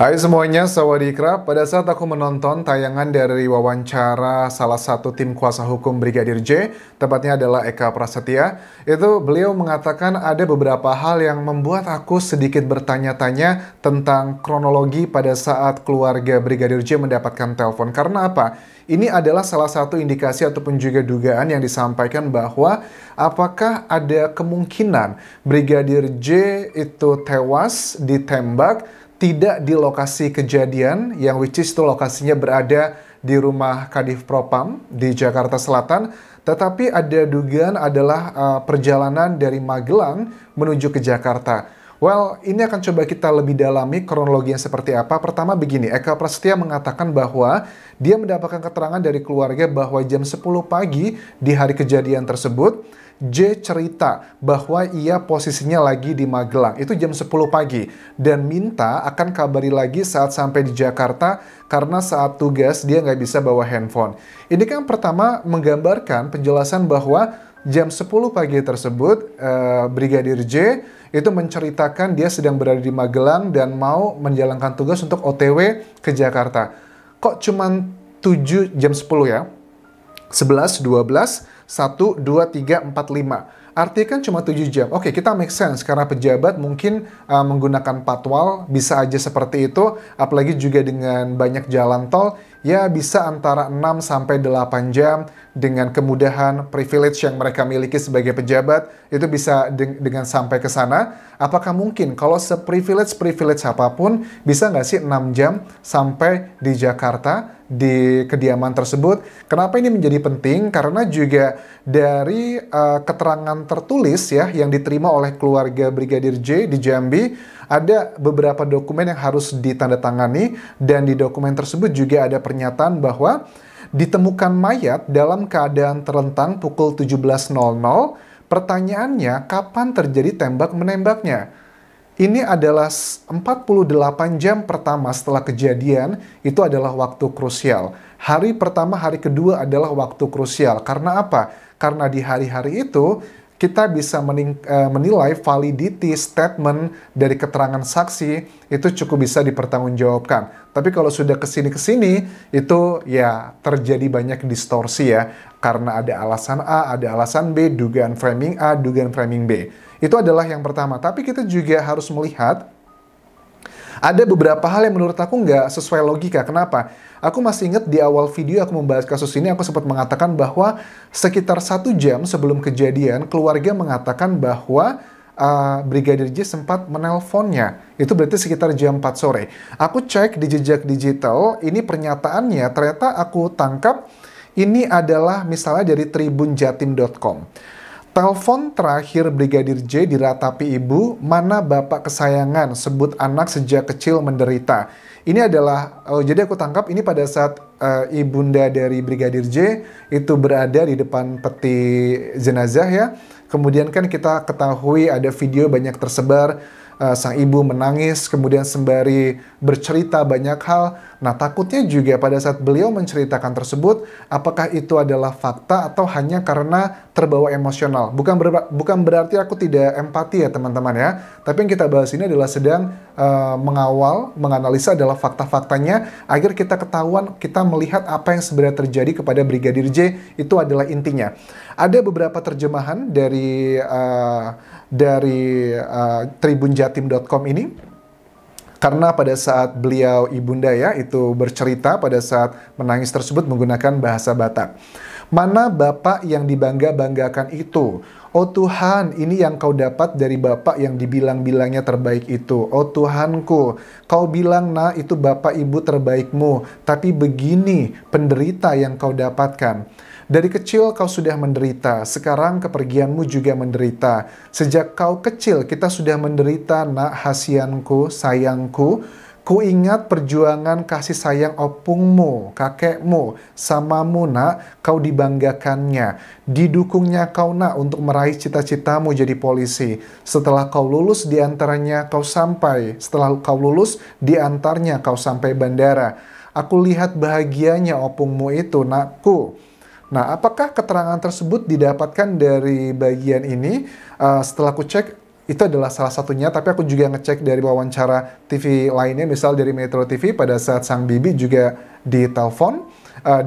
Hai semuanya, sawadikra. Pada saat aku menonton tayangan dari wawancara salah satu tim kuasa hukum Brigadir J, tepatnya adalah Eka Prasetya, itu beliau mengatakan ada beberapa hal yang membuat aku sedikit bertanya-tanya tentang kronologi pada saat keluarga Brigadir J mendapatkan telepon. Karena apa? Ini adalah salah satu indikasi ataupun juga dugaan yang disampaikan bahwa apakah ada kemungkinan Brigadir J itu tewas ditembak tidak di lokasi kejadian, yang which is itu lokasinya berada di rumah Kadif Propam di Jakarta Selatan, tetapi ada dugaan adalah perjalanan dari Magelang menuju ke Jakarta. Well, ini akan coba kita lebih dalami kronologinya seperti apa. Pertama begini, Eka Prasetya mengatakan bahwa dia mendapatkan keterangan dari keluarga bahwa jam 10 pagi di hari kejadian tersebut, J cerita bahwa ia posisinya lagi di Magelang, itu jam 10 pagi, dan minta akan kabari lagi saat sampai di Jakarta karena saat tugas dia nggak bisa bawa handphone. Ini kan pertama menggambarkan penjelasan bahwa jam 10 pagi tersebut Brigadir J itu menceritakan dia sedang berada di Magelang dan mau menjalankan tugas untuk OTW ke Jakarta. Kok cuman 7 jam 10 ya? 11, 12, 1, 2, 3, 4, 5. Artinya kan cuma 7 jam. Oke, kita make sense karena pejabat mungkin menggunakan patwal, bisa aja seperti itu. Apalagi juga dengan banyak jalan tol, ya bisa antara 6 sampai 8 jam dengan kemudahan privilege yang mereka miliki sebagai pejabat, itu bisa dengan sampai ke sana. Apakah mungkin kalau seprivilege apapun, bisa nggak sih 6 jam sampai di Jakarta, di kediaman tersebut? Kenapa ini menjadi penting? Karena juga dari keterangan tertulis ya yang diterima oleh keluarga Brigadir J di Jambi, ada beberapa dokumen yang harus ditandatangani, dan di dokumen tersebut juga ada pernyataan bahwa ditemukan mayat dalam keadaan terlentang pukul 17.00. Pertanyaannya, kapan terjadi tembak-menembaknya? Ini adalah 48 jam pertama setelah kejadian, itu adalah waktu krusial. Hari pertama, hari kedua adalah waktu krusial. Karena apa? Karena di hari-hari itu, kita bisa menilai validity statement dari keterangan saksi itu cukup bisa dipertanggungjawabkan. Tapi kalau sudah kesini-kesini, itu ya terjadi banyak distorsi ya. Karena ada alasan A, ada alasan B, dugaan framing A, dugaan framing B. Itu adalah yang pertama. Tapi kita juga harus melihat ada beberapa hal yang menurut aku nggak sesuai logika. Kenapa? Aku masih ingat di awal video aku membahas kasus ini, aku sempat mengatakan bahwa sekitar 1 jam sebelum kejadian, keluarga mengatakan bahwa Brigadir J sempat menelponnya. Itu berarti sekitar jam 4 sore. Aku cek di jejak digital, ini pernyataannya ternyata aku tangkap ini adalah misalnya dari tribunjatim.com. Telepon terakhir Brigadir J diratapi ibu, mana bapak kesayangan, sebut anak sejak kecil menderita. Ini adalah, jadi aku tangkap ini pada saat ibunda dari Brigadir J itu berada di depan peti jenazah ya. Kemudian kan kita ketahui ada video banyak tersebar, sang ibu menangis, kemudian sembari bercerita banyak hal. Nah, takutnya juga pada saat beliau menceritakan tersebut, apakah itu adalah fakta atau hanya karena terbawa emosional. Bukan berarti aku tidak empati ya teman-teman ya. Tapi yang kita bahas ini adalah sedang mengawal, menganalisa adalah fakta-faktanya, agar kita ketahuan, kita melihat apa yang sebenarnya terjadi kepada Brigadir J, itu adalah intinya. Ada beberapa terjemahan dari tribunjatim.com ini, karena pada saat beliau ibunda ya itu bercerita pada saat menangis tersebut menggunakan bahasa Batak. Mana bapak yang dibangga-banggakan itu? Oh Tuhan, ini yang kau dapat dari bapak yang dibilang-bilangnya terbaik itu. Oh Tuhanku, kau bilang nah itu bapak ibu terbaikmu, tapi begini penderita yang kau dapatkan. Dari kecil kau sudah menderita, sekarang kepergianmu juga menderita. Sejak kau kecil kita sudah menderita, nak hasianku, sayangku. Ku ingat perjuangan kasih sayang opungmu, kakekmu, samamu nak, kau dibanggakannya. Didukungnya kau nak untuk meraih cita-citamu jadi polisi. Setelah kau lulus diantaranya kau sampai, setelah kau lulus diantaranya kau sampai bandara. Aku lihat bahagianya opungmu itu, nakku. Nah, apakah keterangan tersebut didapatkan dari bagian ini? Setelah aku cek, itu adalah salah satunya, tapi aku juga ngecek dari wawancara TV lainnya, misal dari Metro TV pada saat sang bibi juga ditelepon,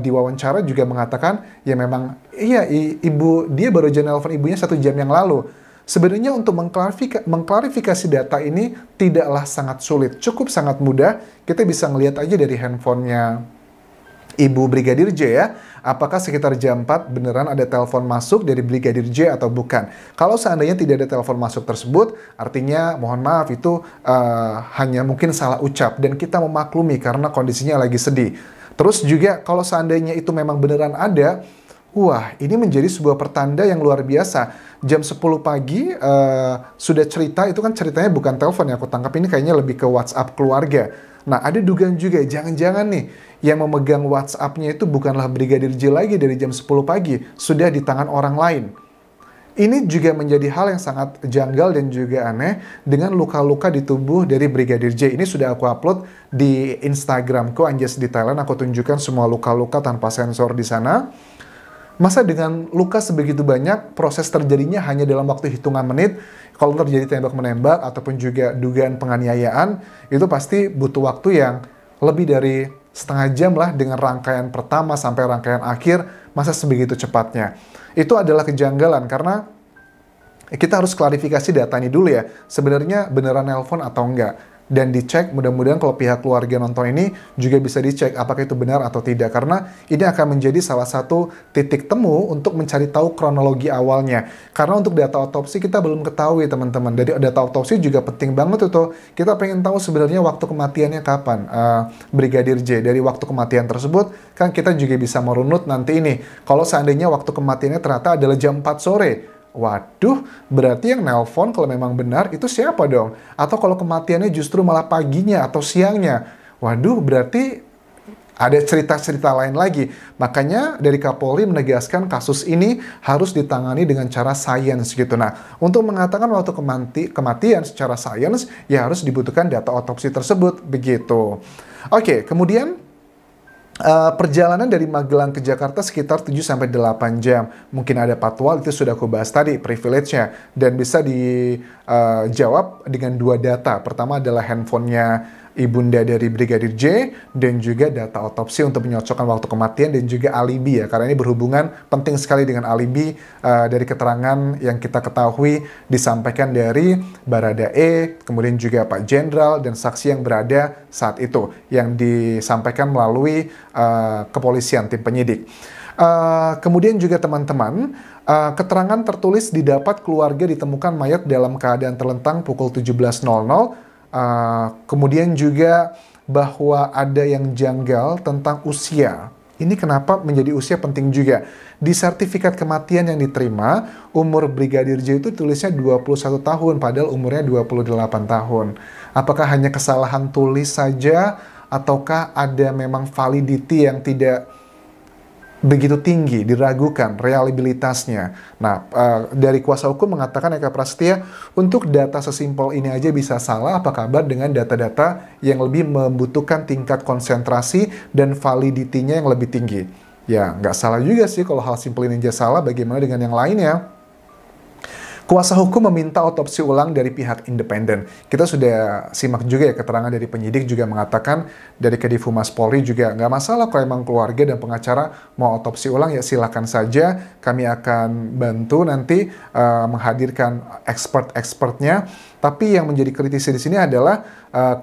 di wawancara juga mengatakan, ya memang, iya ibu, dia baru aja nelpon ibunya 1 jam yang lalu. Sebenarnya untuk mengklarifikasi data ini tidaklah sangat sulit, cukup sangat mudah, kita bisa ngelihat aja dari handphonenya Ibu Brigadir J ya, apakah sekitar jam 4 beneran ada telepon masuk dari Brigadir J atau bukan. Kalau seandainya tidak ada telepon masuk tersebut, artinya mohon maaf itu hanya mungkin salah ucap dan kita memaklumi karena kondisinya lagi sedih. Terus juga kalau seandainya itu memang beneran ada, wah ini menjadi sebuah pertanda yang luar biasa. Jam 10 pagi sudah cerita, itu kan ceritanya bukan telepon ya, aku tangkap ini kayaknya lebih ke WhatsApp keluarga. Nah, ada dugaan juga, jangan-jangan nih, yang memegang WhatsApp-nya itu bukanlah Brigadir J lagi dari jam 10 pagi, sudah di tangan orang lain. Ini juga menjadi hal yang sangat janggal dan juga aneh dengan luka-luka di tubuh dari Brigadir J. Ini sudah aku upload di Instagramku, Anjas di Thailand, aku tunjukkan semua luka-luka tanpa sensor di sana. Masa dengan luka sebegitu banyak, proses terjadinya hanya dalam waktu hitungan menit. Kalau terjadi tembak-menembak ataupun juga dugaan penganiayaan, itu pasti butuh waktu yang lebih dari setengah jam lah dengan rangkaian pertama sampai rangkaian akhir, masa sebegitu cepatnya. Itu adalah kejanggalan karena kita harus klarifikasi data ini dulu ya, sebenarnya beneran nelpon atau enggak. Dan dicek, mudah-mudahan kalau pihak keluarga nonton ini juga bisa dicek apakah itu benar atau tidak. Karena ini akan menjadi salah satu titik temu untuk mencari tahu kronologi awalnya. Karena untuk data otopsi kita belum ketahui teman-teman. Dari data otopsi juga penting banget itu. Kita pengen tahu sebenarnya waktu kematiannya kapan. Brigadir J, dari waktu kematian tersebut, kan kita juga bisa merunut nanti ini. Kalau seandainya waktu kematiannya ternyata adalah jam 4 sore. Waduh, berarti yang nelpon kalau memang benar itu siapa dong? Atau kalau kematiannya justru malah paginya atau siangnya? Waduh, berarti ada cerita-cerita lain lagi. Makanya dari Kapolri menegaskan kasus ini harus ditangani dengan cara sains gitu. Nah, untuk mengatakan waktu kematian secara sains, ya harus dibutuhkan data otopsi tersebut, begitu. Oke, kemudian perjalanan dari Magelang ke Jakarta sekitar 7-8 jam. Mungkin ada patwal, itu sudah aku bahas tadi, privilege-nya. Dan bisa dijawab dengan 2 data. Pertama adalah handphonenya ibunda dari Brigadir J, dan juga data otopsi untuk menyocokkan waktu kematian dan juga alibi ya. Karena ini berhubungan penting sekali dengan alibi dari keterangan yang kita ketahui disampaikan dari Baradae, kemudian juga Pak Jenderal dan saksi yang berada saat itu, yang disampaikan melalui kepolisian, tim penyidik. Kemudian juga teman-teman, keterangan tertulis didapat keluarga ditemukan mayat dalam keadaan terlentang pukul 17.00. Kemudian juga bahwa ada yang janggal tentang usia. Ini kenapa menjadi usia penting juga. Di sertifikat kematian yang diterima, umur Brigadir J itu tulisnya 21 tahun, padahal umurnya 28 tahun. Apakah hanya kesalahan tulis saja, ataukah ada memang validity yang tidak begitu tinggi, diragukan reliabilitasnya. Nah, dari kuasa hukum mengatakan Eka Prasetya, untuk data sesimpel ini aja bisa salah, apa kabar dengan data-data yang lebih membutuhkan tingkat konsentrasi dan validity-nya yang lebih tinggi? Ya, nggak salah juga sih kalau hal simpel ini aja salah, bagaimana dengan yang lainnya? Kuasa hukum meminta otopsi ulang dari pihak independen. Kita sudah simak juga ya keterangan dari penyidik juga mengatakan dari Kadif Humas Polri juga nggak masalah kalau emang keluarga dan pengacara mau otopsi ulang ya silakan saja. Kami akan bantu nanti menghadirkan expert-expertnya. Tapi yang menjadi kritisi di sini adalah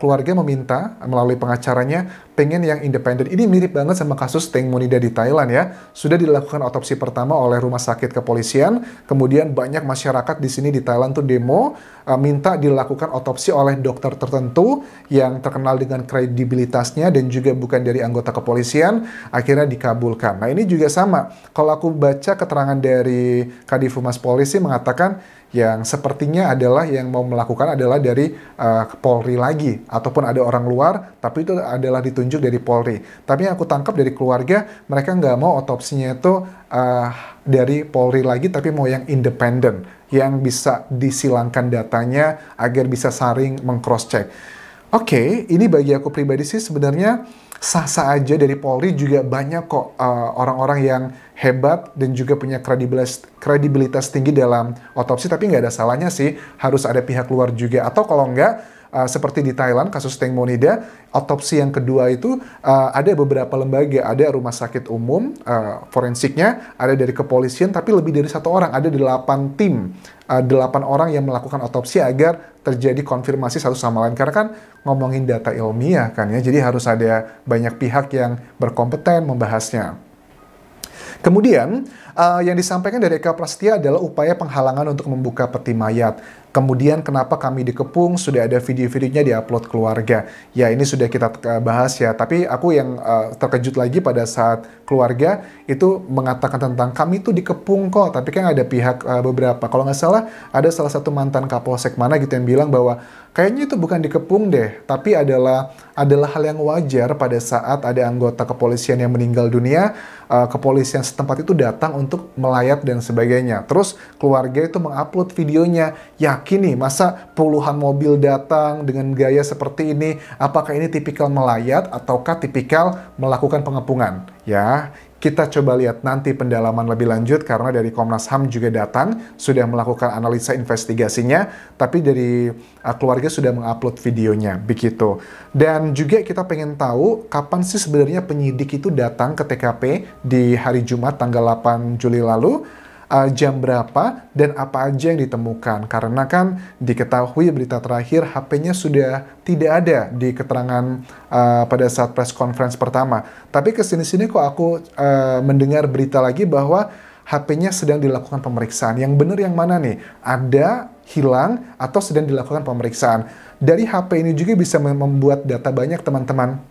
keluarga meminta melalui pengacaranya pengen yang independen. Ini mirip banget sama kasus Teng Monida di Thailand ya. Sudah dilakukan otopsi pertama oleh rumah sakit kepolisian, kemudian banyak masyarakat di sini di Thailand tuh demo minta dilakukan otopsi oleh dokter tertentu yang terkenal dengan kredibilitasnya dan juga bukan dari anggota kepolisian, akhirnya dikabulkan. Nah, ini juga sama. Kalau aku baca keterangan dari Kadif Humas Polisi mengatakan yang sepertinya adalah yang mau melakukan adalah dari Polri lagi, ataupun ada orang luar, tapi itu adalah ditunjuk dari Polri. Tapi yang aku tangkap dari keluarga, mereka nggak mau otopsinya itu dari Polri lagi, tapi mau yang independen, yang bisa disilangkan datanya agar bisa saring meng-cross-check. Oke, ini bagi aku pribadi sih sebenarnya sah-sah aja. Dari Polri juga banyak kok orang-orang yang hebat dan juga punya kredibilitas tinggi dalam otopsi, tapi nggak ada salahnya sih harus ada pihak luar juga. Atau kalau nggak, seperti di Thailand, kasus Teng Monida, otopsi yang kedua itu ada beberapa lembaga, ada rumah sakit umum, forensiknya, ada dari kepolisian, tapi lebih dari satu orang, ada 8 tim, 8 orang yang melakukan otopsi agar terjadi konfirmasi satu sama lain. Karena kan ngomongin data ilmiah kan ya, jadi harus ada banyak pihak yang berkompeten membahasnya. Kemudian, yang disampaikan dari Eka Prasetya adalah upaya penghalangan untuk membuka peti mayat. Kemudian kenapa kami dikepung, sudah ada video-videonya diupload keluarga. Ya ini sudah kita bahas ya, tapi aku yang terkejut lagi pada saat keluarga itu mengatakan tentang kami tuh dikepung kok, tapi kan ada pihak beberapa, kalau nggak salah ada salah satu mantan Kapolsek mana gitu yang bilang bahwa kayaknya itu bukan dikepung deh, tapi adalah hal yang wajar pada saat ada anggota kepolisian yang meninggal dunia, kepolisian setempat itu datang untuk melayat dan sebagainya. Terus keluarga itu mengupload videonya, yakin nih masa puluhan mobil datang dengan gaya seperti ini, apakah ini tipikal melayat ataukah tipikal melakukan pengepungan? Ya, kita coba lihat nanti pendalaman lebih lanjut karena dari Komnas HAM juga datang, sudah melakukan analisa investigasinya, tapi dari keluarga sudah mengupload videonya, begitu. Dan juga kita pengen tahu kapan sih sebenarnya penyidik itu datang ke TKP di hari Jumat tanggal 8 Juli lalu, jam berapa, dan apa aja yang ditemukan. Karena kan diketahui berita terakhir HP-nya sudah tidak ada di keterangan pada saat press conference pertama. Tapi kesini-sini kok aku mendengar berita lagi bahwa HP-nya sedang dilakukan pemeriksaan. Yang benar yang mana nih? Ada, hilang, atau sedang dilakukan pemeriksaan. Dari HP ini juga bisa membuat data banyak teman-teman.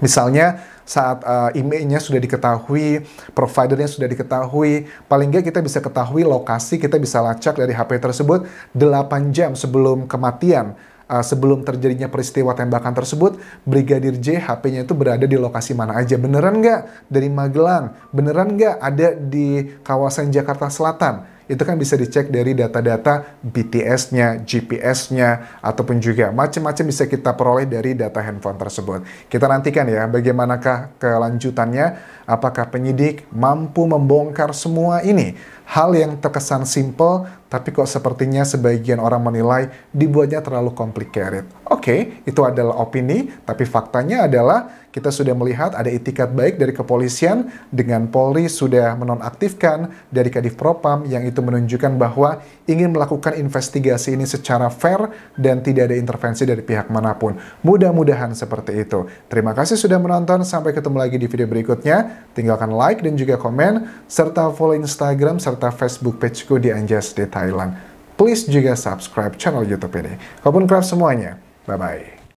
Misalnya saat emailnya sudah diketahui, providernya sudah diketahui, paling nggak kita bisa ketahui lokasi, kita bisa lacak dari HP tersebut 8 jam sebelum kematian, sebelum terjadinya peristiwa tembakan tersebut, Brigadir J HP-nya itu berada di lokasi mana aja. Beneran nggak dari Magelang? Beneran nggak ada di kawasan Jakarta Selatan? Itu kan bisa dicek dari data-data BTS-nya, GPS-nya, ataupun juga macam-macam bisa kita peroleh dari data handphone tersebut. Kita nantikan ya bagaimanakah kelanjutannya, apakah penyidik mampu membongkar semua ini. Hal yang terkesan simple, tapi kok sepertinya sebagian orang menilai dibuatnya terlalu complicated. Oke, itu adalah opini, tapi faktanya adalah kita sudah melihat ada itikat baik dari kepolisian dengan Polri sudah menonaktifkan dari Kadif Propam yang itu menunjukkan bahwa ingin melakukan investigasi ini secara fair dan tidak ada intervensi dari pihak manapun. Mudah-mudahan seperti itu. Terima kasih sudah menonton, sampai ketemu lagi di video berikutnya. Tinggalkan like dan juga komen, serta follow Instagram serta Facebook pageku di Anjas di Thailand. Please juga subscribe channel YouTube ini. Kalaupun craft semuanya. Bye-bye.